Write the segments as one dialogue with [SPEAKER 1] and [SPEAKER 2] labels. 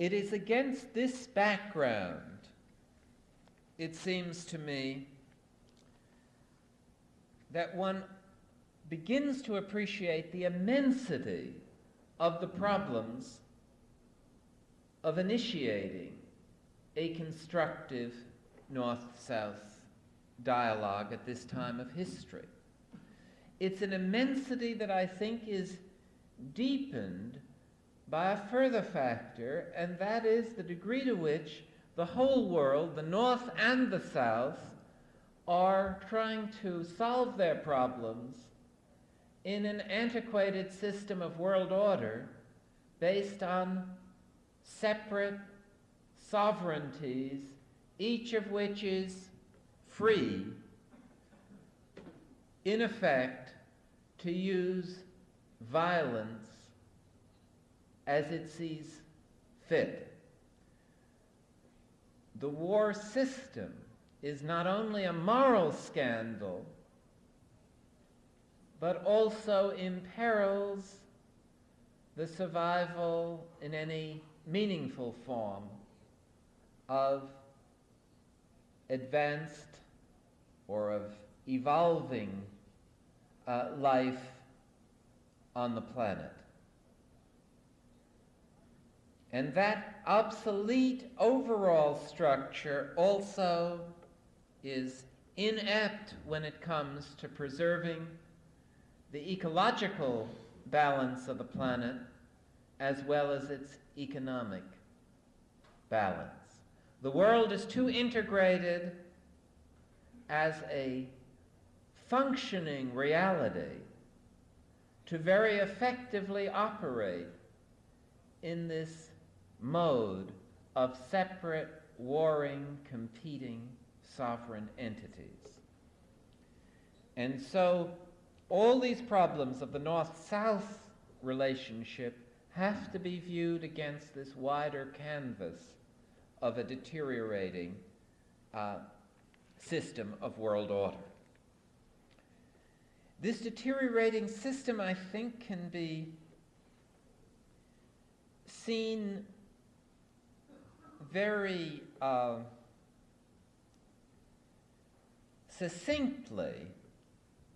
[SPEAKER 1] It is against this background, it seems to me, that one begins to appreciate the immensity of the problems of initiating a constructive North-South dialogue at this time of history. It's an immensity that I think is deepened by a further factor, and that is the degree to which the whole world, the North and the South, are trying to solve their problems in an antiquated system of world order based on separate sovereignties, each of which is free, in effect, to use violence as it sees fit. The war system is not only a moral scandal, but also imperils the survival in any meaningful form of advanced or of evolving life on the planet. And that obsolete overall structure also is inept when it comes to preserving the ecological balance of the planet as well as its economic balance. The world is too integrated as a functioning reality to very effectively operate in this mode of separate, warring, competing, sovereign entities. And so all these problems of the North-South relationship have to be viewed against this wider canvas of a deteriorating system of world order. This deteriorating system, I think, can be seen very succinctly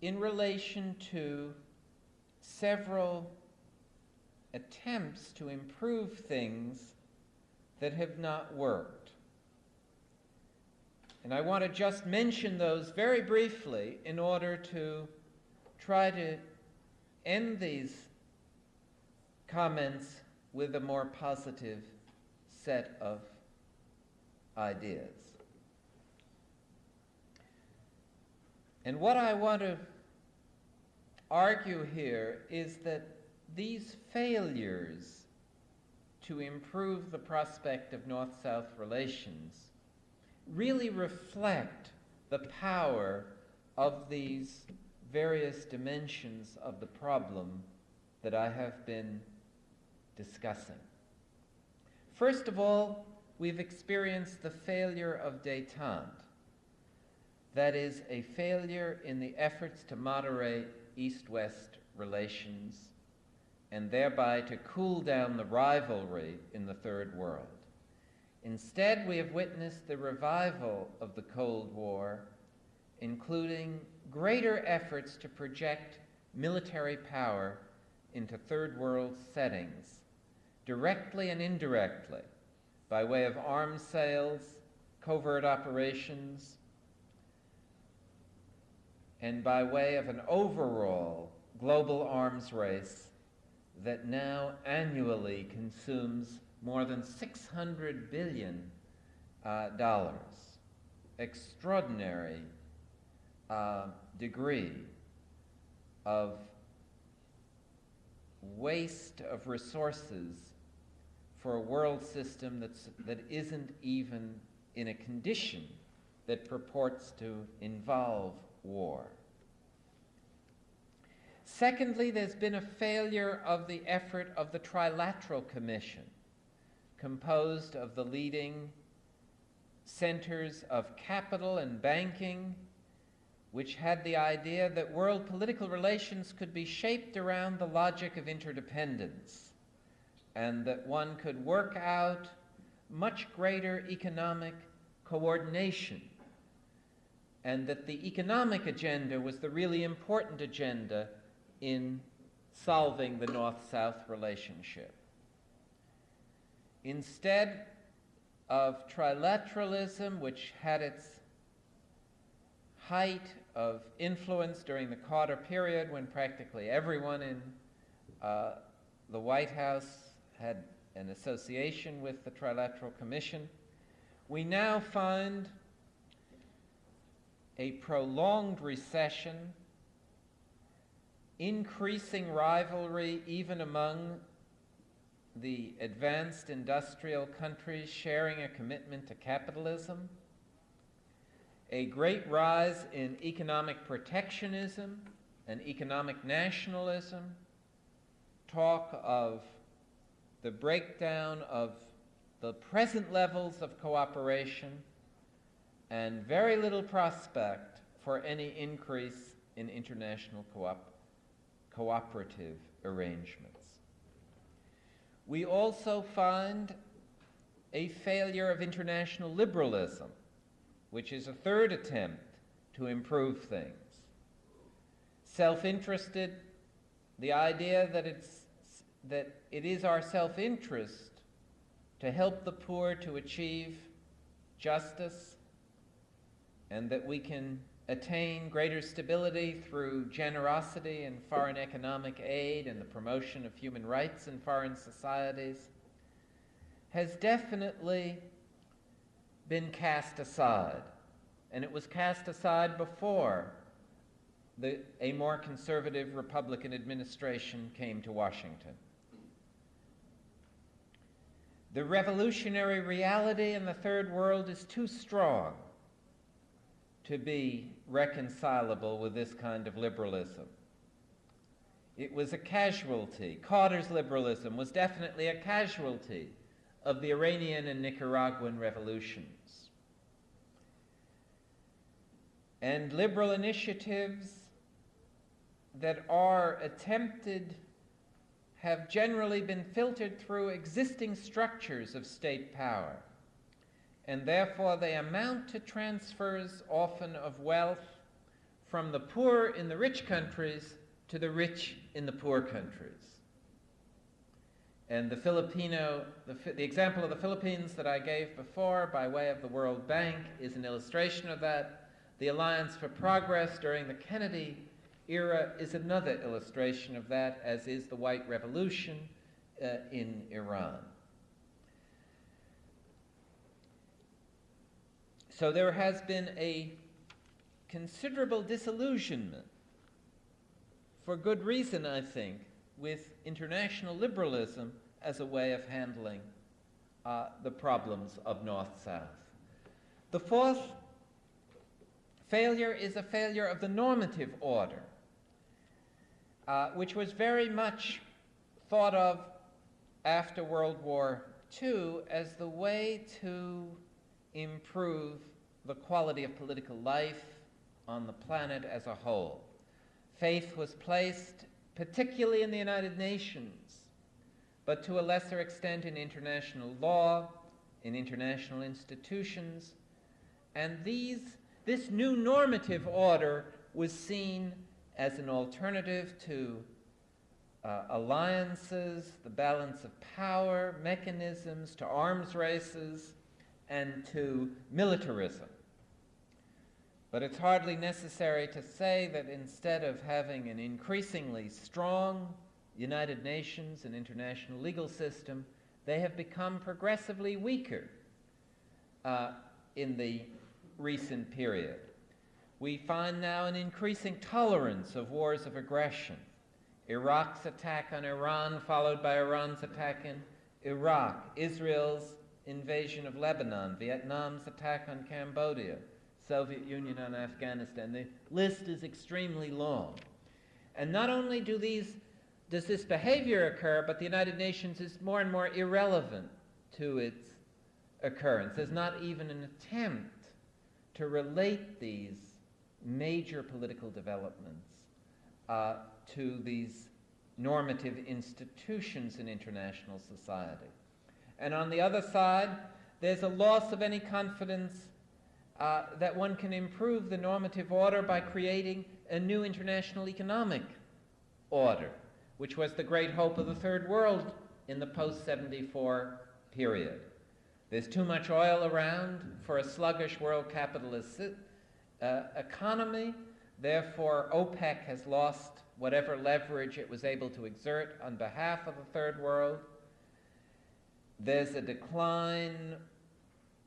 [SPEAKER 1] in relation to several attempts to improve things that have not worked. And I want to just mention those very briefly in order to try to end these comments with a more positive set of ideas. And what I want to argue here is that these failures to improve the prospect of North-South relations really reflect the power of these various dimensions of the problem that I have been discussing. First of all, we've experienced the failure of détente. That is, a failure in the efforts to moderate East-West relations and thereby to cool down the rivalry in the Third World. Instead, we have witnessed the revival of the Cold War, including greater efforts to project military power into Third World settings, directly and indirectly, by way of arms sales, covert operations, and by way of an overall global arms race that now annually consumes more than $600 billion. Extraordinary degree of waste of resources for a world system that isn't even in a condition that purports to involve war. Secondly, there's been a failure of the effort of the Trilateral Commission, composed of the leading centers of capital and banking, which had the idea that world political relations could be shaped around the logic of interdependence, and that one could work out much greater economic coordination, and that the economic agenda was the really important agenda in solving the North-South relationship. Instead of trilateralism, which had its height of influence during the Carter period, when practically everyone in the White House had an association with the Trilateral Commission, we now find a prolonged recession, increasing rivalry even among the advanced industrial countries sharing a commitment to capitalism, a great rise in economic protectionism and economic nationalism, talk of the breakdown of the present levels of cooperation, and very little prospect for any increase in international cooperative arrangements. We also find a failure of international liberalism, which is a third attempt to improve things. Self-interested, the idea that it is our self-interest to help the poor to achieve justice, and that we can attain greater stability through generosity and foreign economic aid and the promotion of human rights in foreign societies, has definitely been cast aside. And it was cast aside before a more conservative Republican administration came to Washington. The revolutionary reality in the Third World is too strong to be reconcilable with this kind of liberalism. It was a casualty. Carter's liberalism was definitely a casualty of the Iranian and Nicaraguan revolutions. And liberal initiatives that are attempted have generally been filtered through existing structures of state power, and therefore they amount to transfers often of wealth from the poor in the rich countries to the rich in the poor countries. And the example of the Philippines that I gave before by way of the World Bank is an illustration of that. The Alliance for Progress during the Kennedy era is another illustration of that, as is the White Revolution in Iran. So there has been a considerable disillusionment, for good reason, I think, with international liberalism as a way of handling the problems of North-South. The fourth failure is a failure of the normative order, which was very much thought of after World War II as the way to improve the quality of political life on the planet as a whole. Faith was placed, particularly in the United Nations, but to a lesser extent in international law, in international institutions, and this new normative order was seen as an alternative to alliances, the balance of power, mechanisms, to arms races, and to militarism. But it's hardly necessary to say that instead of having an increasingly strong United Nations and international legal system, they have become progressively weaker in the recent period. We find now an increasing tolerance of wars of aggression. Iraq's attack on Iran, followed by Iran's attack in Iraq, Israel's invasion of Lebanon, Vietnam's attack on Cambodia, Soviet Union on Afghanistan. The list is extremely long. And not only does this behavior occur, but the United Nations is more and more irrelevant to its occurrence. There's not even an attempt to relate these major political developments to these normative institutions in international society. And on the other side, there's a loss of any confidence that one can improve the normative order by creating a new international economic order, which was the great hope of the Third World in the post-74 period. There's too much oil around for a sluggish world capitalist economy. Therefore, OPEC has lost whatever leverage it was able to exert on behalf of the Third World. There's a decline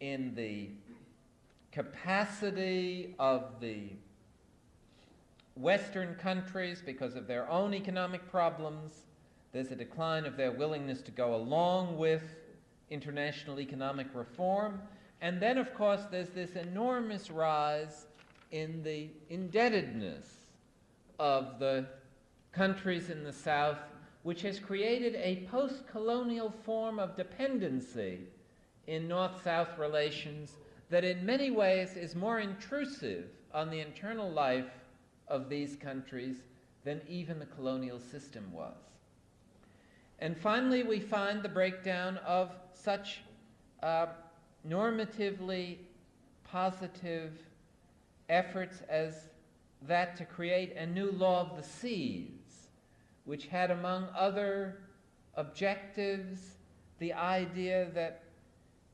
[SPEAKER 1] in the capacity of the Western countries because of their own economic problems. There's a decline of their willingness to go along with international economic reform. And then, of course, there's this enormous rise in the indebtedness of the countries in the South, which has created a post-colonial form of dependency in North-South relations that in many ways is more intrusive on the internal life of these countries than even the colonial system was. And finally, we find the breakdown of such normatively positive efforts as that to create a new law of the seas, which had among other objectives the idea that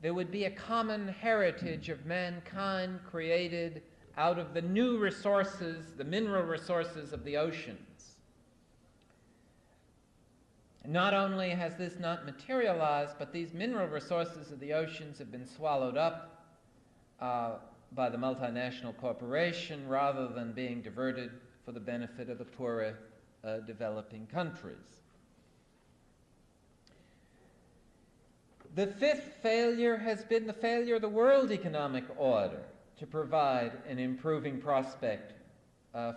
[SPEAKER 1] there would be a common heritage of mankind created out of the new resources, the mineral resources of the oceans. Not only has this not materialized, but these mineral resources of the oceans have been swallowed up by the multinational corporation rather than being diverted for the benefit of the poorer developing countries. The fifth failure has been the failure of the world economic order to provide an improving prospect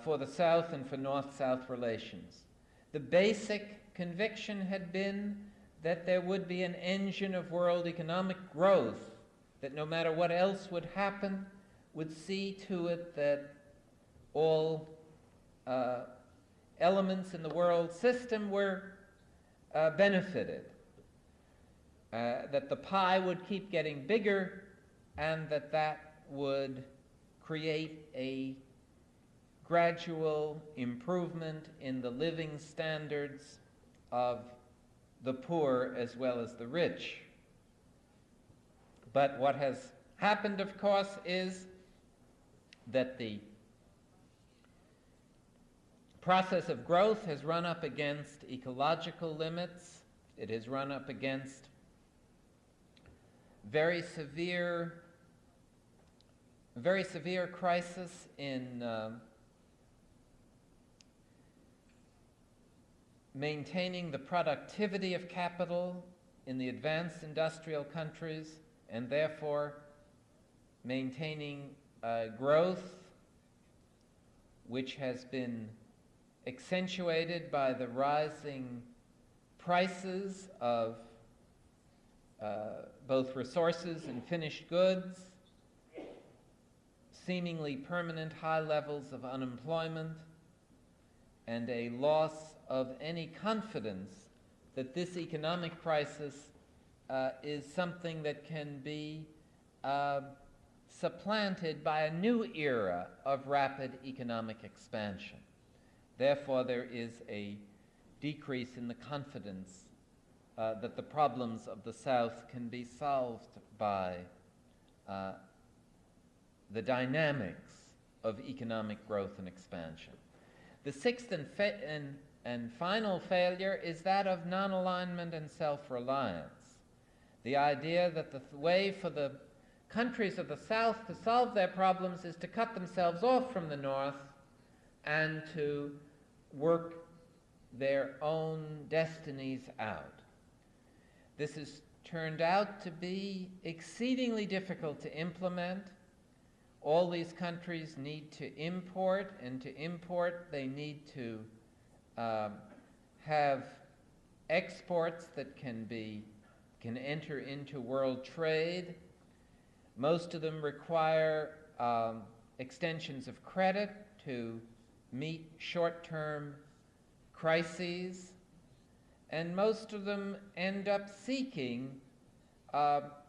[SPEAKER 1] for the South and for North-South relations. The basic conviction had been that there would be an engine of world economic growth that no matter what else would happen, would see to it that all elements in the world system were benefited, that the pie would keep getting bigger, and that would create a gradual improvement in the living standards of the poor as well as the rich. But what has happened, of course, is that the process of growth has run up against ecological limits. It has run up against very severe crisis in maintaining the productivity of capital in the advanced industrial countries, and therefore maintaining growth, which has been accentuated by the rising prices of both resources and finished goods, seemingly permanent high levels of unemployment, and a loss of any confidence that this economic crisis is something that can be supplanted by a new era of rapid economic expansion. Therefore, there is a decrease in the confidence that the problems of the South can be solved by the dynamics of economic growth and expansion. The sixth and final failure is that of non-alignment and self-reliance. The idea that the way for the countries of the South to solve their problems is to cut themselves off from the North and to work their own destinies out. This has turned out to be exceedingly difficult to implement. All these countries need to import, and to import they need to have exports that can enter into world trade. Most of them require extensions of credit to meet short-term crises and most of them end up seeking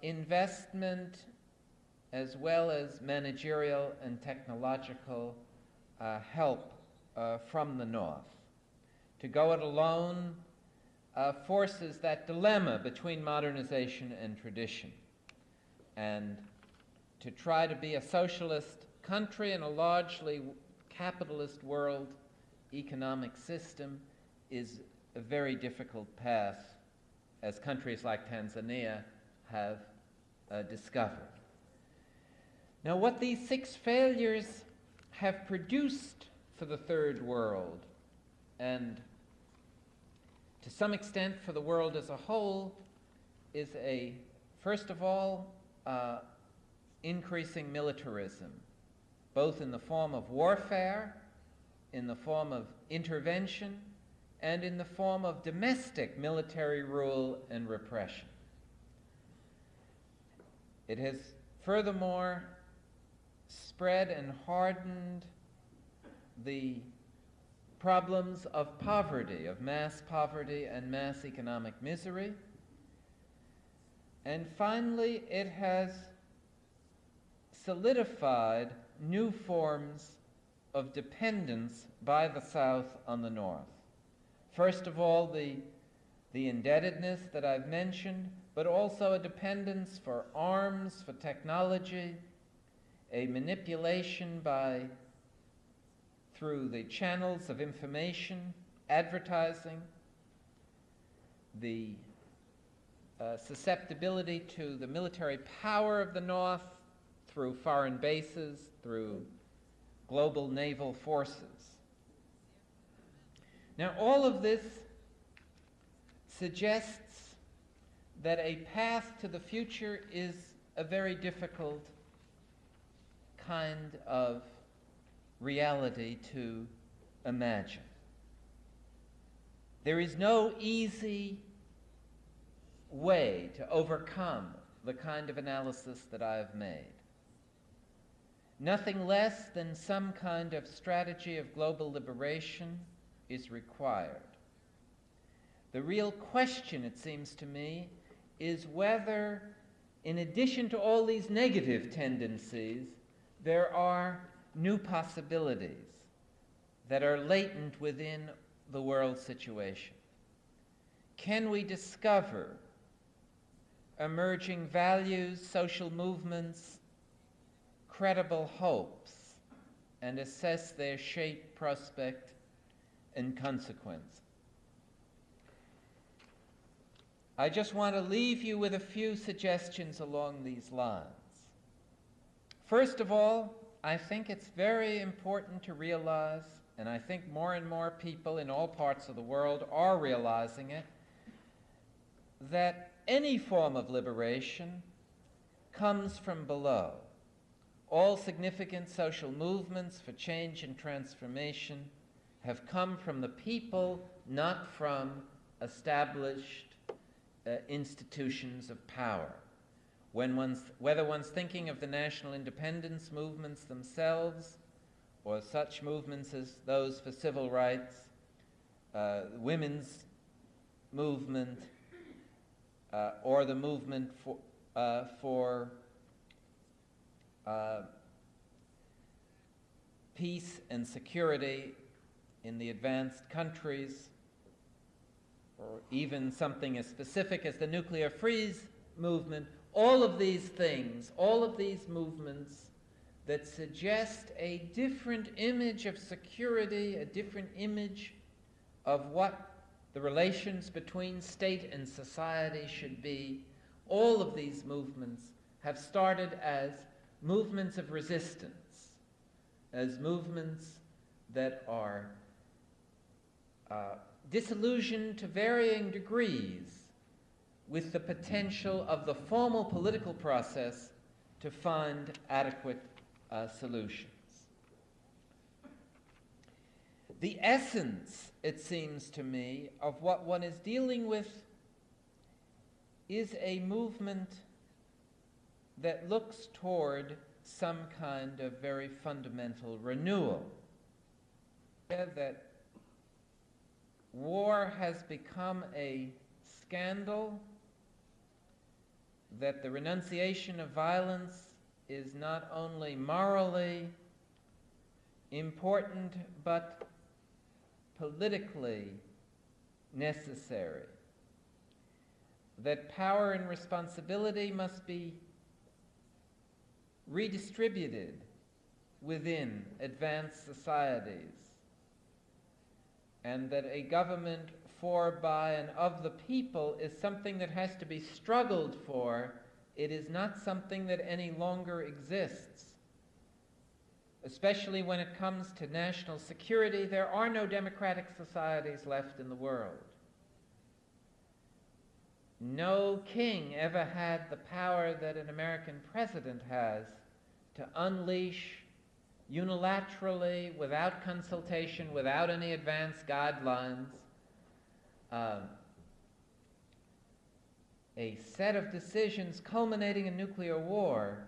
[SPEAKER 1] investment as well as managerial and technological help from the North. To go it alone forces that dilemma between modernization and tradition. And to try to be a socialist country in a largely capitalist world economic system is a very difficult path, as countries like Tanzania have discovered. Now, what these 6 failures have produced for the Third World, and to some extent for the world as a whole, is first of all, increasing militarism, both in the form of warfare, in the form of intervention, and in the form of domestic military rule and repression. It has furthermore spread and hardened the problems of poverty, of mass poverty and mass economic misery. And finally, it has solidified new forms of dependence by the South on the North. First of all, the indebtedness that I've mentioned, but also a dependence for arms, for technology, a manipulation through the channels of information, advertising, the susceptibility to the military power of the North through foreign bases, through global naval forces. Now, all of this suggests that a path to the future is a very difficult kind of reality to imagine. There is no easy way to overcome the kind of analysis that I have made. Nothing less than some kind of strategy of global liberation is required. The real question, it seems to me, is whether, in addition to all these negative tendencies, there are new possibilities that are latent within the world situation. Can we discover emerging values, social movements, credible hopes, and assess their shape, prospect, and consequence? I just want to leave you with a few suggestions along these lines. First of all, I think it's very important to realize, and I think more and more people in all parts of the world are realizing it, that any form of liberation comes from below. All significant social movements for change and transformation have come from the people, not from established institutions of power. Whether one's thinking of the national independence movements themselves, or such movements as those for civil rights, women's movement, or the movement for peace and security in the advanced countries, or even something as specific as the nuclear freeze movement, all of these things, all of these movements that suggest a different image of security, a different image of what the relations between state and society should be, all of these movements have started as movements of resistance, as movements that are disillusioned to varying degrees with the potential of the formal political process to find adequate solutions. The essence, it seems to me, of what one is dealing with is a movement that looks toward some kind of very fundamental renewal. That war has become a scandal, that the renunciation of violence is not only morally important but politically necessary, that power and responsibility must be redistributed within advanced societies, and that a government for, by, and of the people is something that has to be struggled for. It is not something that any longer exists. Especially when it comes to national security, there are no democratic societies left in the world. No king ever had the power that an American president has to unleash unilaterally, without consultation, without any advanced guidelines, a set of decisions culminating in nuclear war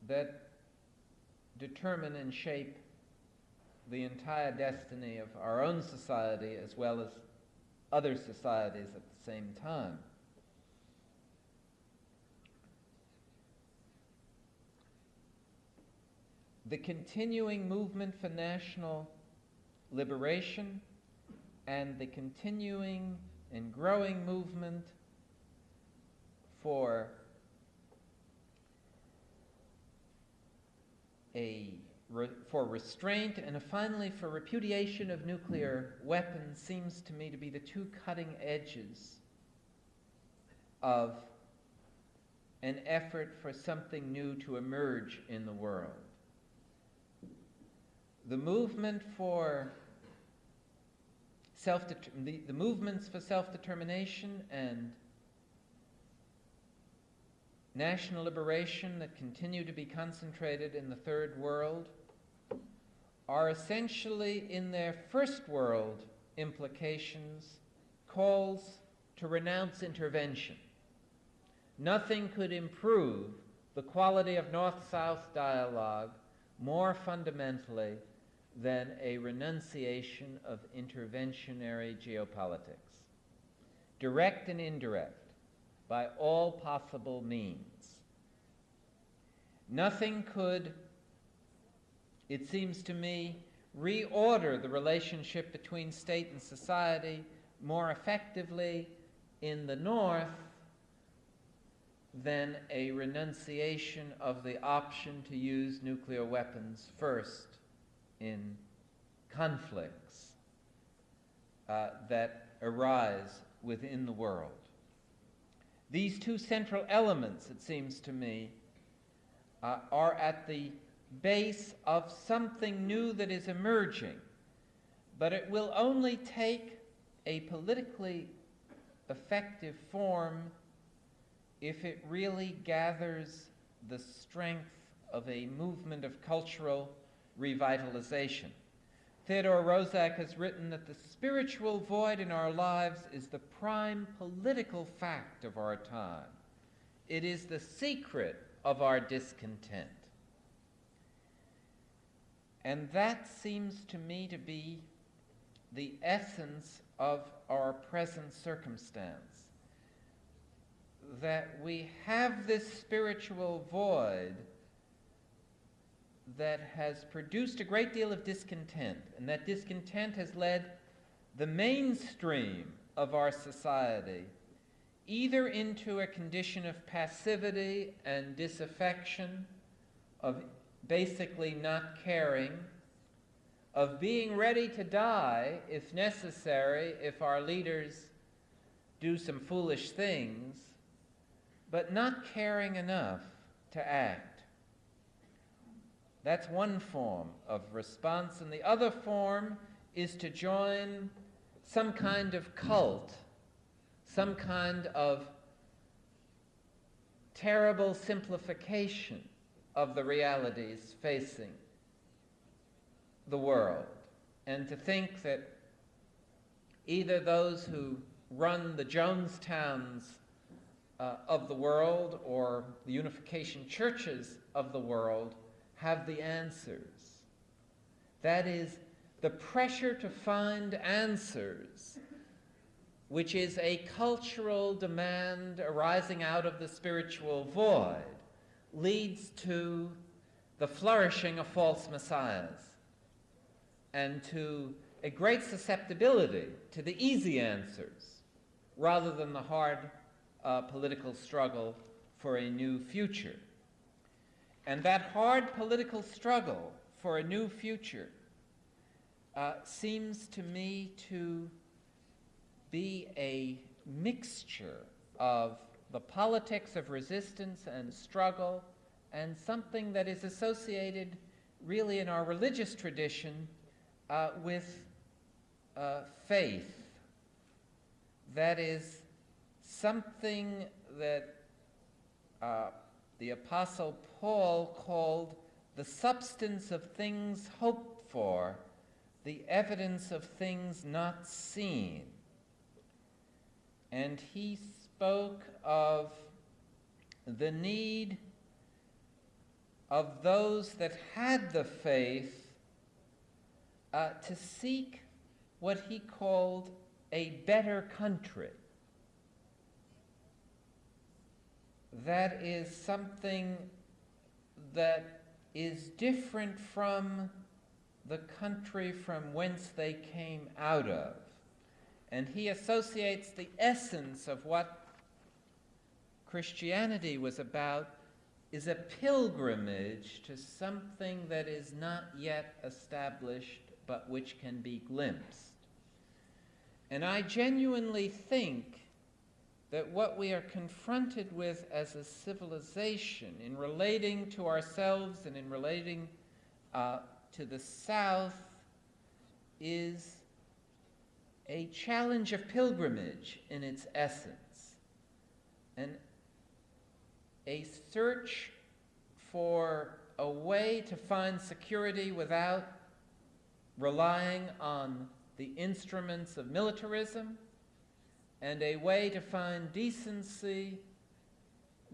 [SPEAKER 1] that determine and shape the entire destiny of our own society as well as other societies at the same time. The continuing movement for national liberation and the continuing and growing movement for restraint and finally for repudiation of nuclear weapons seems to me to be the two cutting edges of an effort for something new to emerge in the world. The movement for the movements for self-determination and national liberation that continue to be concentrated in the Third World are essentially, in their first world implications, calls to renounce intervention. Nothing could improve the quality of North-South dialogue more fundamentally than a renunciation of interventionary geopolitics, direct and indirect, by all possible means. Nothing could, it seems to me, reorder the relationship between state and society more effectively in the North than a renunciation of the option to use nuclear weapons first in conflicts that arise within the world. These two central elements, it seems to me, are at the base of something new that is emerging, but it will only take a politically effective form if it really gathers the strength of a movement of cultural revitalization. Theodore Roszak has written that the spiritual void in our lives is the prime political fact of our time. It is the secret of our discontent. And that seems to me to be the essence of our present circumstance. That we have this spiritual void that has produced a great deal of discontent, and that discontent has led the mainstream of our society either into a condition of passivity and disaffection, of basically not caring, of being ready to die if necessary, if our leaders do some foolish things, but not caring enough to act. That's one form of response, and the other form is to join some kind of cult, some kind of terrible simplification of the realities facing the world, and to think that either those who run the Jonestowns of the world or the unification churches of the world have the answers. That is, the pressure to find answers, which is a cultural demand arising out of the spiritual void, leads to the flourishing of false messiahs and to a great susceptibility to the easy answers rather than the hard political struggle for a new future. And that hard political struggle for a new future seems to me to be a mixture of the politics of resistance and struggle and something that is associated really in our religious tradition with faith. That is something that the Apostle Paul called the substance of things hoped for, the evidence of things not seen. And he spoke of the need of those that had the faith to seek what he called a better country. That is something that is different from the country from whence they came out of. And he associates the essence of what Christianity was about is a pilgrimage to something that is not yet established but which can be glimpsed. And I genuinely think that what we are confronted with as a civilization in relating to ourselves and in relating to the South is a challenge of pilgrimage in its essence, and a search for a way to find security without relying on the instruments of militarism, and a way to find decency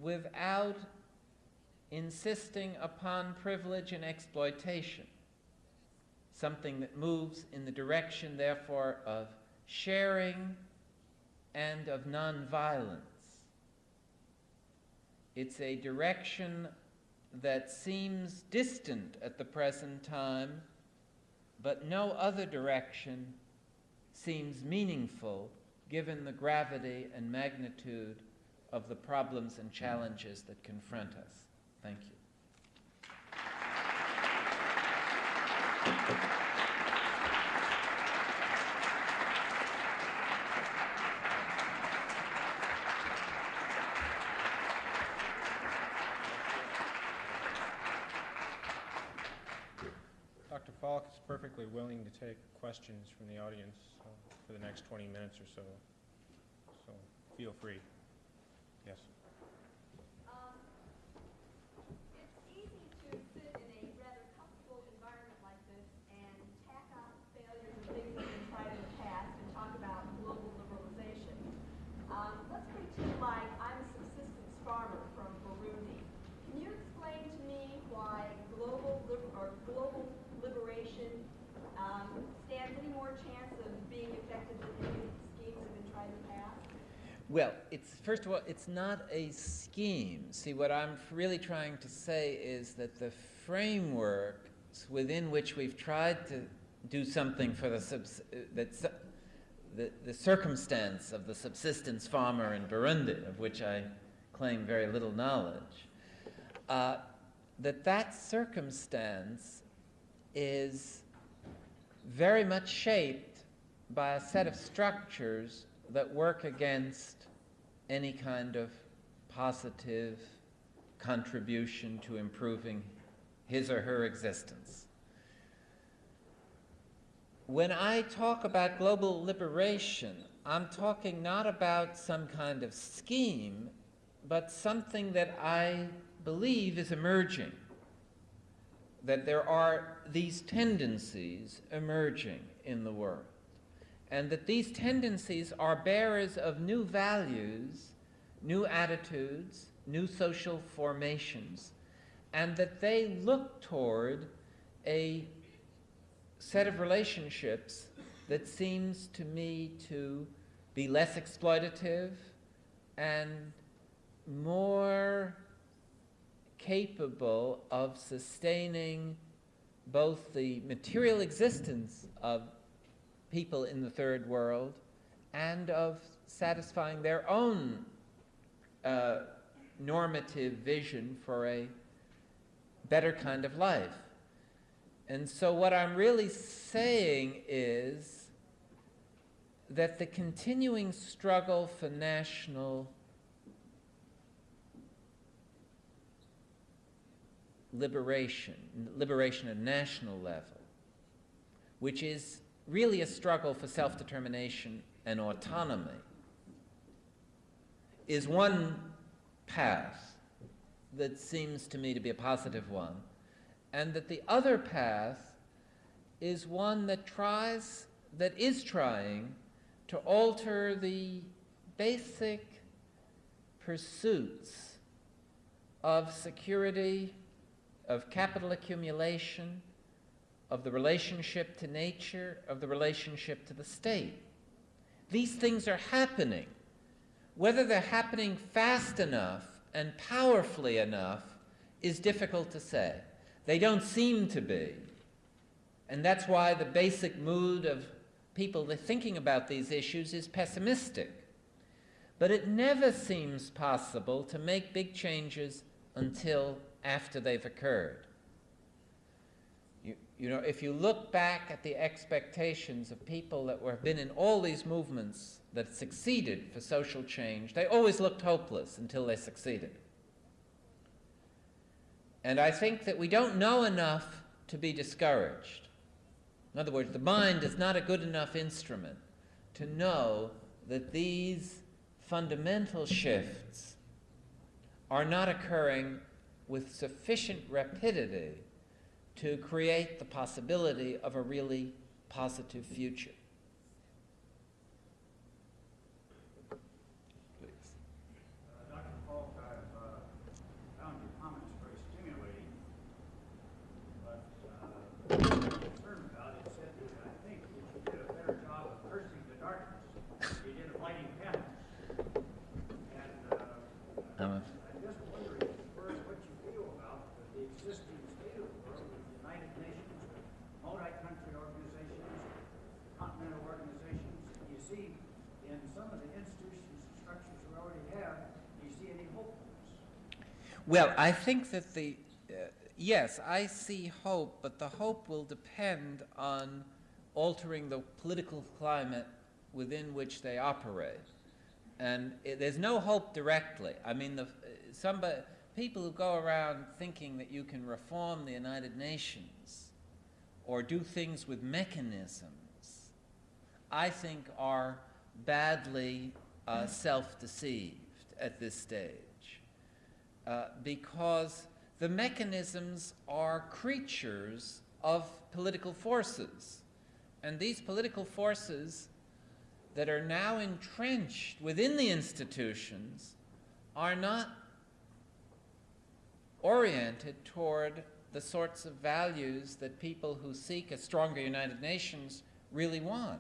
[SPEAKER 1] without insisting upon privilege and exploitation, something that moves in the direction, therefore, of sharing and of nonviolence. It's a direction that seems distant at the present time, but no other direction seems meaningful given the gravity and magnitude of the problems and challenges that confront us. Thank you.
[SPEAKER 2] Dr. Falk is perfectly willing to take questions from the audience for the next 20 minutes or so. So feel free. Yes.
[SPEAKER 3] It's easy to sit in a rather comfortable environment like this and tack on failures and things that have been tried in the past and talk about global liberalization. Let's pretend like I'm a subsistence farmer from Burundi. Can you explain to me why global liberation stands any more chance of being effective than any of the schemes that have been tried in the past?
[SPEAKER 1] Well, first of all, it's not a scheme. See, what I'm really trying to say is that the frameworks within which we've tried to do something for the circumstance of the subsistence farmer in Burundi, of which I claim very little knowledge, that circumstance is very much shaped by a set of structures that work against any kind of positive contribution to improving his or her existence. When I talk about global liberation, I'm talking not about some kind of scheme, but something that I believe is emerging, that there are these tendencies emerging in the world, and that these tendencies are bearers of new values, new attitudes, new social formations, and that they look toward a set of relationships that seems to me to be less exploitative and more capable of sustaining both the material existence of people in the third world and of satisfying their own normative vision for a better kind of life. And so what I'm really saying is that the continuing struggle for national liberation at national level, which is really a struggle for self-determination and autonomy, is one path that seems to me to be a positive one, and that the other path is one that is trying to alter the basic pursuits of security, of capital accumulation, of the relationship to nature, of the relationship to the state. These things are happening. Whether they're happening fast enough and powerfully enough is difficult to say. They don't seem to be. And that's why the basic mood of people that thinking about these issues is pessimistic. But it never seems possible to make big changes until after they've occurred. You know, if you look back at the expectations of people that have been in all these movements that succeeded for social change, they always looked hopeless until they succeeded. And I think that we don't know enough to be discouraged. In other words, the mind is not a good enough instrument to know that these fundamental shifts are not occurring with sufficient rapidity to create the possibility of a really positive future. Please.
[SPEAKER 4] Dr. Falk, I've found your comments very stimulating, but what I'm concerned about is that I think that you did a better job of cursing the darkness than you did of lighting candles. And I'm just wondering, as far as what you feel about the existing state of the world with the United Nations, with multi-country organizations, continental organizations, do you see in some of the institutions and structures we already have, do you see any hope for this?
[SPEAKER 1] Well, I think that yes, I see hope, but the hope will depend on altering the political climate within which they operate. And there's no hope directly. I mean, people who go around thinking that you can reform the United Nations or do things with mechanisms, I think are badly self-deceived at this stage. Because the mechanisms are creatures of political forces. And these political forces that are now entrenched within the institutions are not oriented toward the sorts of values that people who seek a stronger United Nations really want.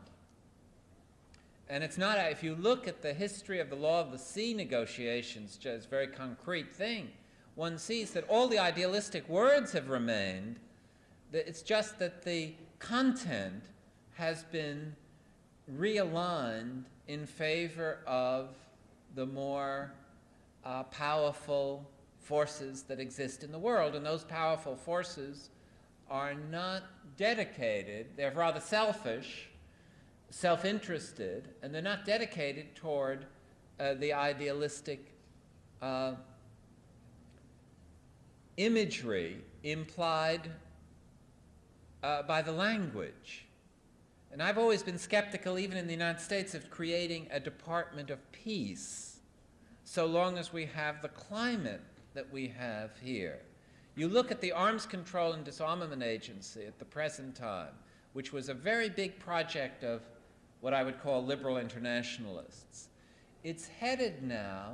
[SPEAKER 1] And it's not, if you look at the history of the Law of the Sea negotiations, just a very concrete thing, one sees that all the idealistic words have remained. It's just that the content has been realigned in favor of the more powerful forces that exist in the world. And those powerful forces are not dedicated, they're rather selfish, self-interested, and they're not dedicated toward the idealistic imagery implied by the language. And I've always been skeptical, even in the United States, of creating a Department of Peace, so long as we have the climate that we have here. You look at the Arms Control and Disarmament Agency at the present time, which was a very big project of what I would call liberal internationalists. It's headed now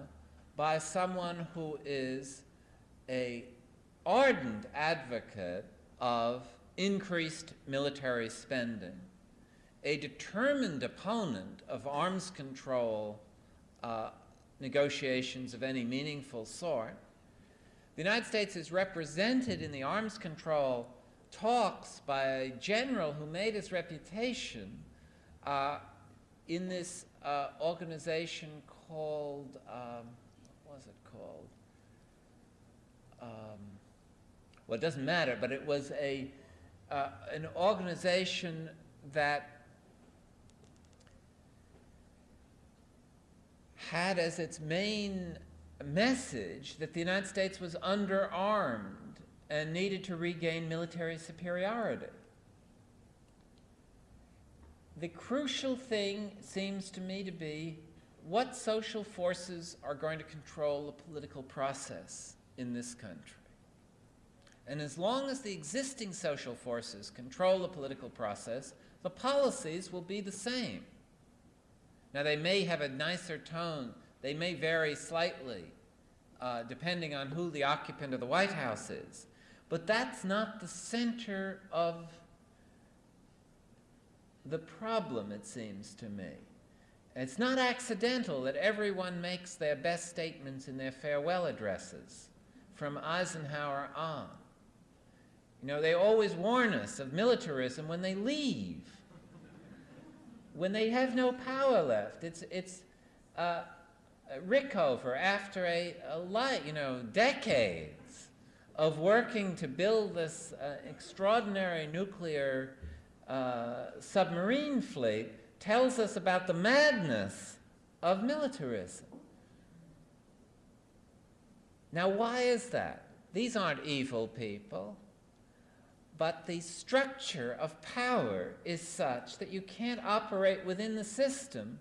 [SPEAKER 1] by someone who is an ardent advocate of increased military spending, a determined opponent of arms control negotiations of any meaningful sort. The United States is represented in the arms control talks by a general who made his reputation in this organization called, what was it called? Well, it doesn't matter, but it was an organization that had as its main message that the United States was underarmed and needed to regain military superiority. The crucial thing seems to me to be what social forces are going to control the political process in this country. And as long as the existing social forces control the political process, the policies will be the same. Now, they may have a nicer tone. They may vary slightly, depending on who the occupant of the White House is. But that's not the center of the problem, it seems to me. It's not accidental that everyone makes their best statements in their farewell addresses, from Eisenhower on. You know, they always warn us of militarism when they leave, when they have no power left. It's Rickover, after decades of working to build this extraordinary nuclear submarine fleet, tells us about the madness of militarism. Now, why is that? These aren't evil people, but the structure of power is such that you can't operate within the system,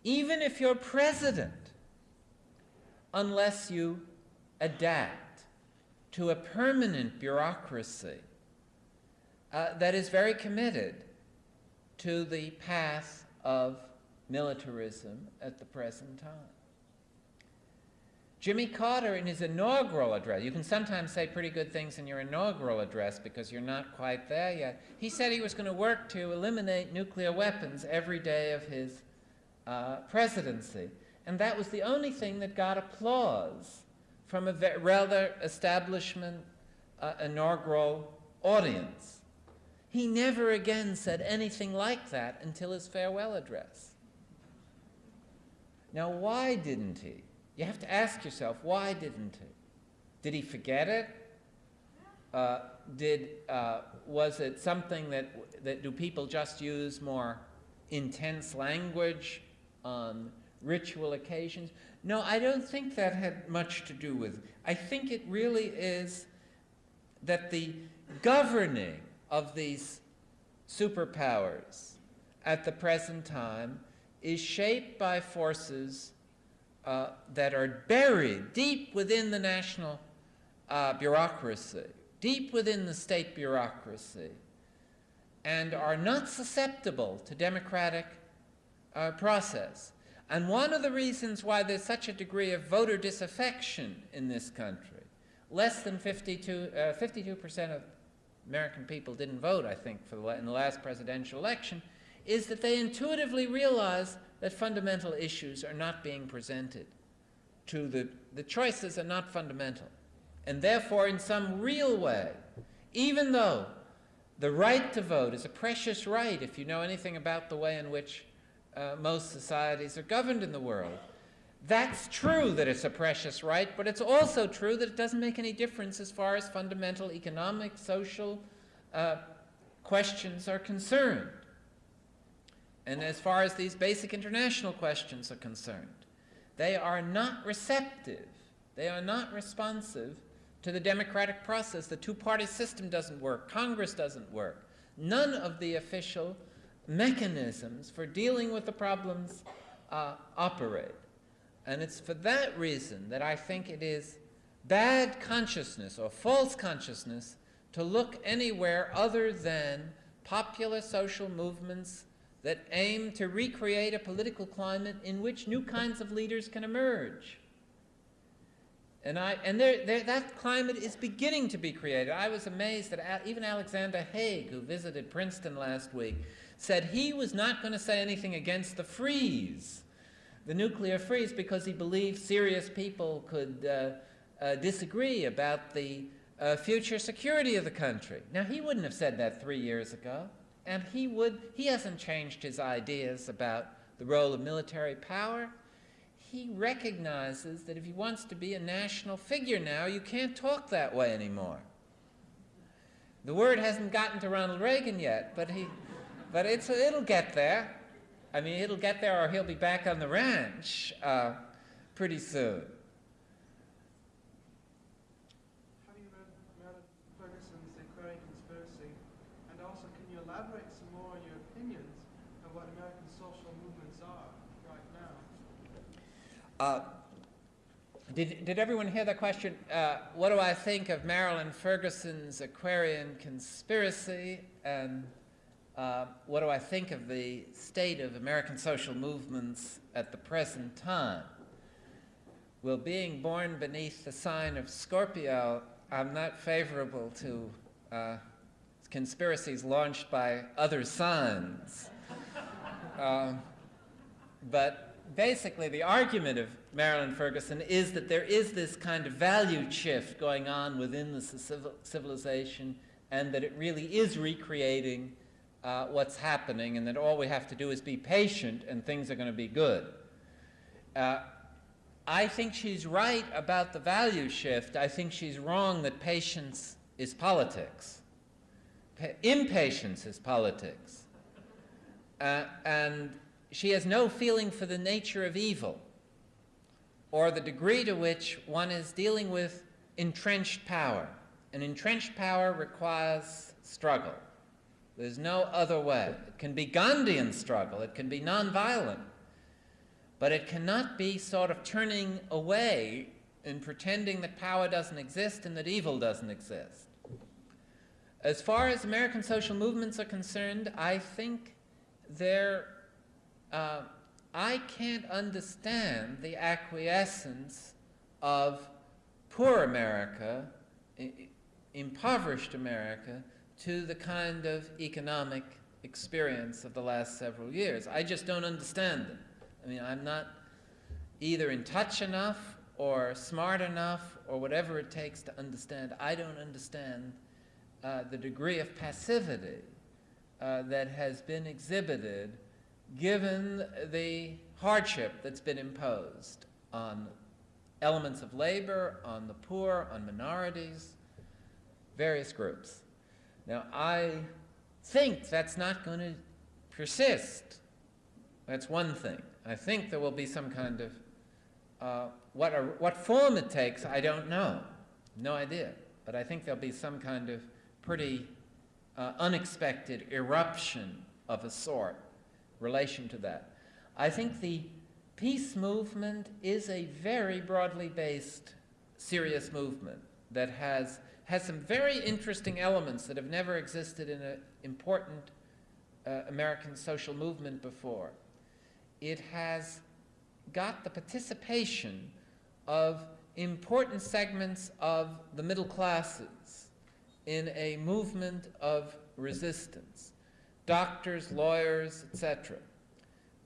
[SPEAKER 1] even if you're president, unless you adapt to a permanent bureaucracy that is very committed to the path of militarism at the present time. Jimmy Carter, in his inaugural address — you can sometimes say pretty good things in your inaugural address because you're not quite there yet — he said he was going to work to eliminate nuclear weapons every day of his presidency. And that was the only thing that got applause from a rather establishment inaugural audience. He never again said anything like that until his farewell address. Now, why didn't he? You have to ask yourself, why didn't he? Did he forget it? Was it something that do people just use more intense language on ritual occasions? No, I don't think that had much to do with it. I think it really is that the governing of these superpowers at the present time is shaped by forces that are buried deep within the national bureaucracy, deep within the state bureaucracy, and are not susceptible to democratic process. And one of the reasons why there's such a degree of voter disaffection in this country, less than 52% of American people didn't vote, I think, in the last presidential election, is that they intuitively realize that fundamental issues are not being presented to the choices are not fundamental. And therefore, in some real way, even though the right to vote is a precious right, if you know anything about the way in which most societies are governed in the world, that's true that it's a precious right, but it's also true that it doesn't make any difference as far as fundamental economic, social questions are concerned. And as far as these basic international questions are concerned, they are not receptive, they are not responsive to the democratic process. The two-party system doesn't work, Congress doesn't work. None of the official mechanisms for dealing with the problems operate. And it's for that reason that I think it is bad consciousness or false consciousness to look anywhere other than popular social movements that aim to recreate a political climate in which new kinds of leaders can emerge. And that climate is beginning to be created. I was amazed that even Alexander Haig, who visited Princeton last week, said he was not going to say anything against the freeze, the nuclear freeze, because he believed serious people could disagree about the future security of the country. Now, he wouldn't have said that 3 years ago, and he hasn't changed his ideas about the role of military power. He recognizes that if he wants to be a national figure now, you can't talk that way anymore. The word hasn't gotten to Ronald Reagan yet, but it'll get there. I mean, it'll get there, or he'll be back on the ranch pretty soon.
[SPEAKER 5] Have you read Marilyn Ferguson's Aquarian Conspiracy? And also, can you elaborate some more on your opinions of what American social movements are right now?
[SPEAKER 1] Did everyone hear the question? What do I think of Marilyn Ferguson's Aquarian Conspiracy, and what do I think of the state of American social movements at the present time? Well, being born beneath the sign of Scorpio, I'm not favorable to conspiracies launched by other signs. But basically, the argument of Marilyn Ferguson is that there is this kind of value shift going on within the civilization, and that it really is recreating what's happening, and that all we have to do is be patient and things are going to be good. I think she's right about the value shift. I think she's wrong that patience is politics. Impatience is politics. And she has no feeling for the nature of evil, or the degree to which one is dealing with entrenched power. And entrenched power requires struggle. There's no other way. It can be Gandhian struggle, it can be nonviolent, but it cannot be sort of turning away and pretending that power doesn't exist and that evil doesn't exist. As far as American social movements are concerned, I think I can't understand the acquiescence of poor America, impoverished America, to the kind of economic experience of the last several years. I just don't understand them. I mean, I'm not either in touch enough or smart enough or whatever it takes to understand. I don't understand the degree of passivity that has been exhibited given the hardship that's been imposed on elements of labor, on the poor, on minorities, various groups. Now, I think that's not going to persist. That's one thing. I think there will be some kind of, what form it takes, I don't know. No idea. But I think there'll be some kind of pretty unexpected eruption of a sort relation to that. I think the peace movement is a very broadly based, serious movement that has some very interesting elements that have never existed in an important American social movement before. It has got the participation of important segments of the middle classes in a movement of resistance. Doctors, lawyers, etc.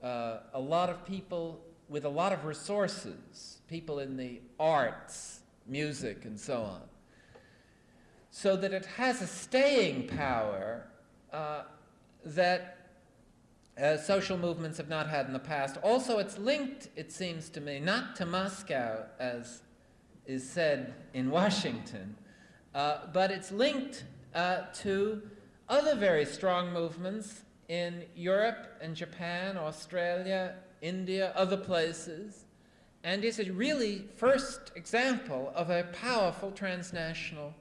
[SPEAKER 1] A lot of people with a lot of resources, people in the arts, music, and so on. So that it has a staying power that social movements have not had in the past. Also, it's linked, it seems to me, not to Moscow, as is said in Washington, but it's linked to other very strong movements in Europe and Japan, Australia, India, other places, and is a really first example of a powerful transnational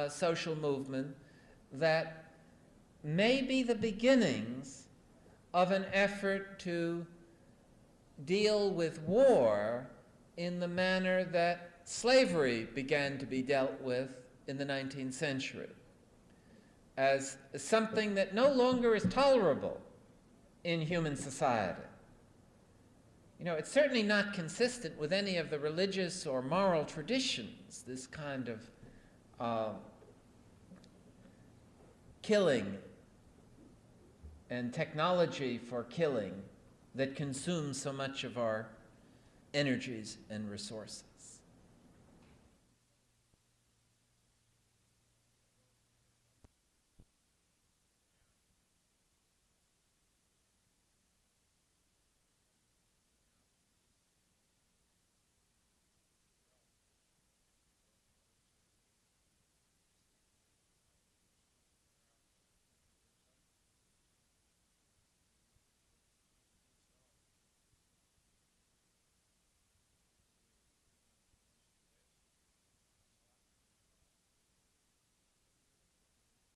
[SPEAKER 1] social movement that may be the beginnings of an effort to deal with war in the manner that slavery began to be dealt with in the 19th century, as something that no longer is tolerable in human society. You know, it's certainly not consistent with any of the religious or moral traditions, this kind of killing and technology for killing that consumes so much of our energies and resources.